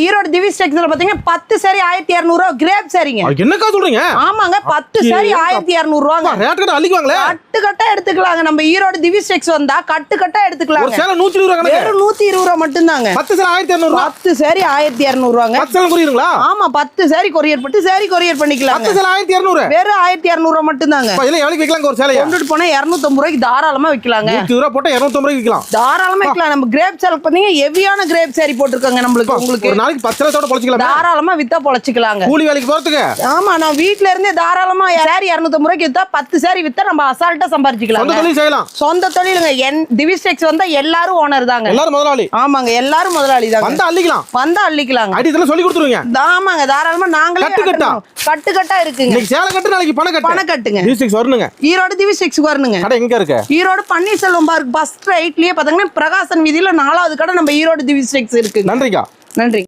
ஈரோடு திவிஸ் டெக்ஸ்டைல்ல பாத்தீங்கன்னா 10 sorry 1200 grape சாரிங்க. என்னக்கா சொல்றீங்க? ஆமாங்க 10 சாரி 1200 ரூபாங்க. ரேட் கட்ட அள்ளிக்குவாங்களே. கட்டு கட்டா எடுத்துக்கலாங்க. நம்ம ஈரோடு திவிஸ் டெக்ஸ் வந்தா கட்டு கட்டா எடுத்துக்கலாங்க. ஒரு சேலை 120 ரூபாய் கணக்கு. வெறும் 120 ரூபாய் மட்டும் தாங்க. 10 சேலை 1200 ரூபாய். 10 சாரி 1200 ரூபாங்க. 10 சேலை கொரியருங்களா? ஆமா 10 சாரி கொரியர் போட்டு சாரி கொரியர் பண்ணிக்கலாங்க. 10 சேலை 1200. வெறும் 1200 ரூபாய் மட்டும் தாங்க. இல்ல எவ்வளவு விக்கலாங்க ஒரு சேலைய? கொண்டுட்டு போனா 250 ரூபாய்க்கு தாராளமா விக்கலாங்க. 120 ரூபாய் போட்டா 250 ரூபாய்க்கு விக்கலாம். தாராளமா விக்கலாம். நம்ம கிரேப் சாரி பாத்தீங்க ஹெவியான கிரேப் சாரி போட்டுருக்காங்க நம்மளுக்கு. உங்களுக்கு ஒரு நாளைக்கு 10 சேலையோட பொளச்சிக்கலாம். தாராளமா வித்தா பொளச்சிக்கலாங்க. கூலி வேலைக்கு போறதுக்கு. ஆமா நான் வீட்ல இருந்தே தாராளமா சாரி 250 ரூபாய்க்கு வித்தா 10 சாரி வித்தா நம்ம அசால்ட்டா சம்பாதிக்கலாம். சொந்த தொழில் செய்யலாம். சொந்த தொழிலுங்க. திவிஸ் டெக்ஸ் வந்தா எல்லாரும் ஓனர் தாங்க. எல்லாரும் முதலாளி. ஆமாங்க எல்லாரும் முதலாளி தாங்க. வந்தா அள்ளிக்கலாம். வந்தா அள்ளிக்கலாங்க. அடி இதெல்லாம் சொல்லி கொடுத்துருவீங்க. ஆமாங்க தாராளமா நாங்களே கட்டு கட்டா இருக்குங்க. இன்னைக்கு சேலை கட்டு நாளைக்கு பணம் கட்டுங்க. திவிஸ் டெக்ஸ் வரணுங்க. ஈரோடு திவிஸ் டெக்ஸ் வரணுங்க. கடை எங்க இருக்கு? ஈரோடு பன்னீர்செல்வம் பார்க் பஸ் ரைட்லயே பாத்தீங்கன்னா பிரகாசன் வீதியில 4வது கடை நம்ம ஈரோடு திவிஸ் டெக்ஸ் இருக்கு. நன்றிக்கா. நன்றி.